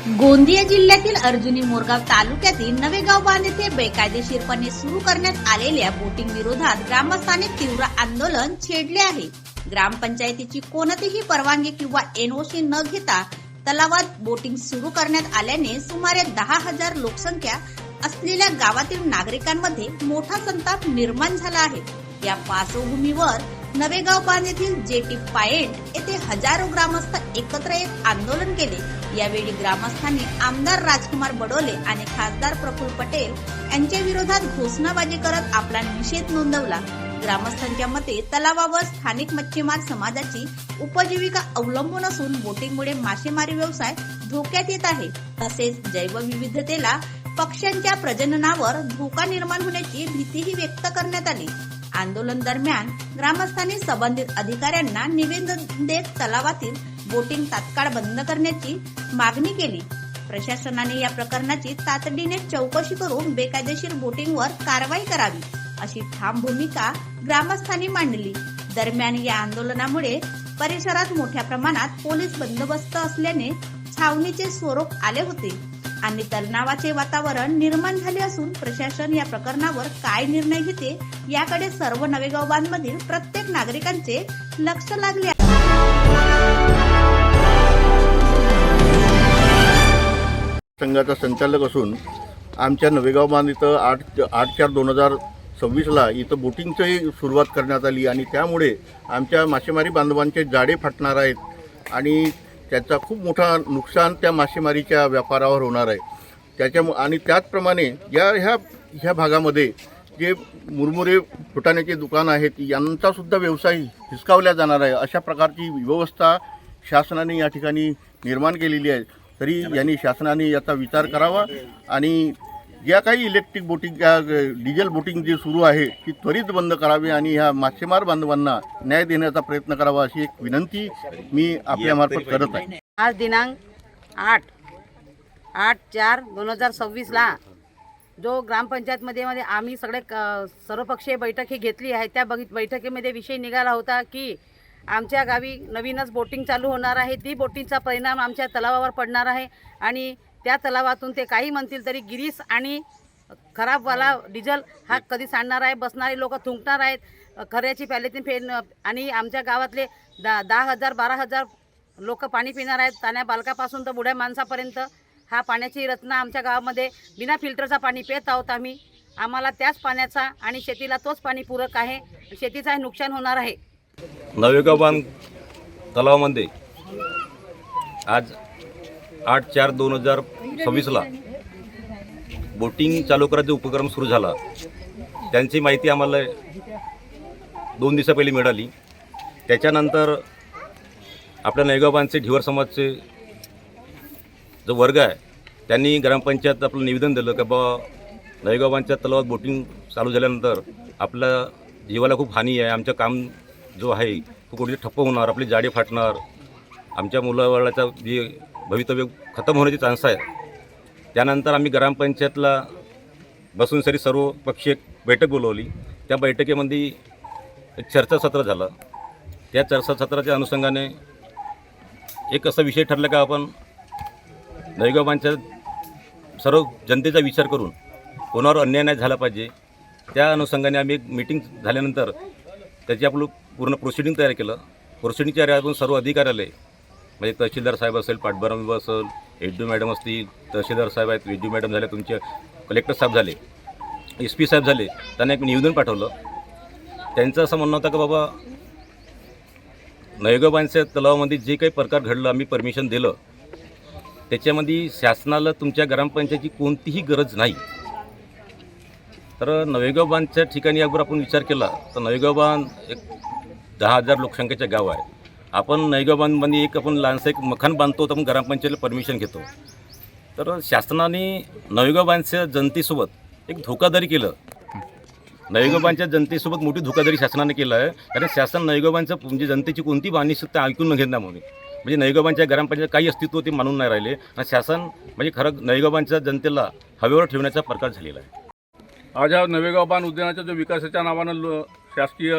गोंदिया जिल्ह्यातील अर्जुनी मोरगाव तालुक्यातील नवेगाव बांध येथे बेकायदेशीरपणे सुरू करण्यात आलेल्या बोटिंग विरोधात ग्रामस्थांनी तीव्र आंदोलन छेडले आहे। ग्रामपंचायतीची कोणतीही परवानगी किंवा एनओसी न घेता तलावात बोटिंग सुरू करण्यात आल्याने सुमारे 10,000 लोकसंख्या असलेल्या गावातील नागरिकांमध्ये मोठा संताप निर्माण झाला आहे। या पार्श्वभूमीवर नवेगाव बांध येथील जेटी पॉइंट येथे हजारो ग्रामस्थ एकत्र येत आंदोलन केले। यावेळी ग्रामस्थांनी आमदार राजकुमार बडोले आणि खासदार प्रफुल्ल पटेल यांच्या विरोधात घोषणाबाजी करत आपला निषेध नोंदवला। ग्रामस्थांच्या मते तलावावर स्थानिक मच्छीमार समाजाची उपजीविका अवलंबून असून बोटिंगमुळे मासेमारी व्यवसाय धोक्यात येत आहे। तसेच जैवविविधतेला पक्ष्यांच्या प्रजननावर धोका निर्माण होण्याची भीतीही व्यक्त करण्यात आली। आंदोलन दरम्यान ग्रामस्थांनी संबंधित अधिकाऱ्यांना निवेदन देत तलावातील बोटिंग तात्काळ बंद करण्याची मागणी केली। प्रशासनाने या प्रकरणाची तातडीने चौकशी करून बेकायदेशीर बोटिंगवर कारवाई करावी अशी ठाम भूमिका ग्रामस्थांनी मांडली। दरम्यान या आंदोलनामुळे परिसरात मोठ्या प्रमाणात पोलीस बंदोबस्त असल्याने छावणीचे स्वरूप आले होते आणि तणावाचे वातावरण निर्माण झाले असून प्रशासन या प्रकरणावर काय निर्णय घेते याकडे सर्व नवेगाव बांधमधील प्रत्येक नागरिकांचे लक्ष लागले आहे। संघाचा संचालक असून आमच्या नवेगाव बांध इथं 8/4/2026 इथं बोटिंगची सुरुवात करण्यात आली आणि त्यामुळे आमच्या मासेमारी बांधवांचे जाळे फाटणार आहेत आणि त्याचा खूप मोठा नुकसान त्या मासेमारीच्या व्यापारावर होणार आहे। आणि त्याचप्रमाणे ह्या भागामध्ये जे मुरमुरे फुटाण्याचे दुकान आहेत यांचासुद्धा व्यवसाय हिसकावला जाणार आहे। अशा प्रकारची व्यवस्था शासनाने या ठिकाणी निर्माण केलेली आहे। तरी यांनी शासनाने याचा विचार करावा आणि ज्या काही इलेक्ट्रिक बोटिंग डिझेल बोटिंग जे सुरू आहे ती त्वरित बंद करावी आणि ह्या मासेमार बांधवांना न्याय देण्याचा प्रयत्न करावा अशी एक विनंती मी आपल्यामार्फत करत आहे। आज दिनांक 8/4/2026 ला जो ग्रामपंचायतमध्ये आम्ही सगळे सर्वपक्षीय बैठक ही घेतली आहे। त्या बैठकीमध्ये विषय निघाला होता की आमच्या गावी नवीनच बोटिंग चालू होणार आहे। ती बोटिंगचा परिणाम आमच्या तलावावर पडणार आहे आणि त्या तलावातून ते काही म्हणतील तरी गिरीस आणि खराबवाला डिझेल हा कधी सांडणार आहे। बसणारे लोक थुंकणार आहेत, खऱ्याची पॅलेथीन फेड आणि आमच्या गावातले 10,000-12,000 लोक पाणी पिणार आहेत। तान्या बालकापासून तर बुड्या माणसापर्यंत हा पाण्याची रचना आमच्या गावामध्ये बिना फिल्टरचा पाणी पित आहोत आम्ही। आम्हाला त्याच पाण्याचा आणि शेतीला तोच पाणी पूरक आहे, शेतीचं नुकसान होणार आहे। नवेगाव बांध तलावामध्ये आज 8/4/2026 बोटिंग चालू करायचा उपक्रम सुरू झाला। त्यांची माहिती आम्हाला 2 दिवसा पहिले मिळाली। त्याच्यानंतर आपल्या नवेगाव बांधचे ढिवर समाजचे जो वर्ग आहे त्यांनी ग्रामपंचायत आपलं निवेदन दिलं की बाबा नवेगाव बांधच्या तलावात बोटिंग चालू झाल्यानंतर आपल्या जीवाला खूप हानी आहे। आमचं काम जो आहे तो कुठे ठप्प होणार, आपली जाडी फाटणार, आमच्या मुलाबाळाचा जे भवितव्य खतम होण्याचे चान्स आहे। त्यानंतर आम्ही ग्रामपंचायतला बसून सर्व पक्षीय बैठक बोलवली। त्या बैठकीमध्ये एक चर्चासत्र झालं। त्या चर्चासत्राच्या अनुषंगाने एक असा विषय ठरला का आपण नवेगाव बांधच्या सर्व जनतेचा विचार करून कोणावर अन्याय नाही झाला पाहिजे। त्या अनुषंगाने आम्ही एक मीटिंग झाल्यानंतर त्याची आपलं पूर्ण प्रोसिडिंग तयार केलं। प्रोसिडिंगच्या आधारातून सर्व अधिकारी आले, म्हणजे तहसीलदार साहेब असेल, पाटबंधारा विभाग असेल, एचडी मॅडम असतील, तहसीलदार साहेब आहेत, एचडी मॅडम झाले, तुमचे कलेक्टर साहेब झाले, SP साहेब झाले। त्यांना एक निवेदन पाठवलं। त्यांचं असं म्हणणं होतं की बाबा नवेगाव बांधच्या तलावामध्ये जे काही प्रकार घडलं आम्ही परमिशन दिलं त्याच्यामध्ये शासनाला तुमच्या ग्रामपंचायतीची कोणतीही गरज नाही। तर नवेगाव बांधच्या ठिकाणी अगर आपण विचार केला तर नवेगाव बांध एक 10,000 लोकसंख्येचं गाव आहे। आपण नवेगाव बांधमध्ये आपण लहानसं एक मखान बांधतो तर आपण ग्रामपंचायतीला परमिशन घेतो। तर शासनाने नवेगाव बांधच्या जनतेसोबत एक धोकादारी केलं। नवेगाव बांधच्या जनतेसोबत मोठी धोकादारी शासनाने केलं आहे। कारण शासन नवेगाव बांधच्या म्हणजे जनतेची कोणती मागणी सुद्धा ऐकून न घेण्यामुळे म्हणजे नवेगाव बांधच्या ग्रामपंचायत काही अस्तित्व ते मानून नाही राहिले आणि शासन म्हणजे खरं नवेगाव बांधच्या जनतेला हवेवर ठेवण्याचा प्रकार झालेला आहे। आज हा नवेगाव बांध उद्यानाच्या जो विकासाच्या नावानं शासकीय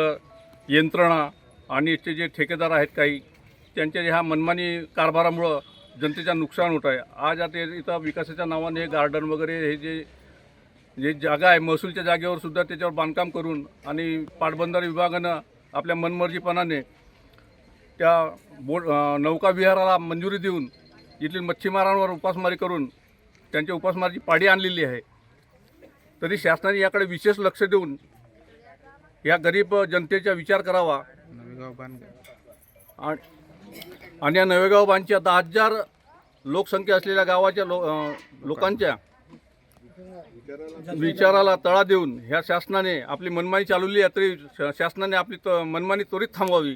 यंत्रणा आणि याचे जे ठेकेदार आहेत काही त्यांच्या ह्या मनमानी कारभारामुळं जनतेचा नुकसान होत आहे. आज आता इथं विकासाच्या नावाने हे गार्डन वगैरे हे जे जागा आहे महसूलच्या जागेवर सुद्धा त्याच्यावर बांधकाम करून आणि पाटबंधारे विभागानं आपल्या मनमर्जीपणाने त्या नौका विहाराला मंजुरी देऊन इथील मच्छीमारांवर उपासमारी करून त्यांच्या उपासमारीची पाडी आणलेली आहे. तरी शासनाने याकडे विशेष लक्ष देऊन या गरीब जनतेचा विचार करावा आणि या नवेगाव बांधच्या 10,000 लोकसंख्या असलेल्या गावाच्या लोकांच्या विचाराला तळा देऊन ह्या शासनाने आपली मनमानी चालवली आहे. तरी शासनाने आपली मनमानी त्वरित थांबवावी,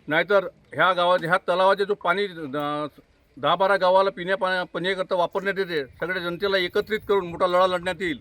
नाहीतर ह्या तलावाचे जो पाणी 10-12 गावाला पिण्याकरता वापरण्यात येते, सगळ्या जनतेला एकत्रित करून मोठा लढा लढण्यात येईल.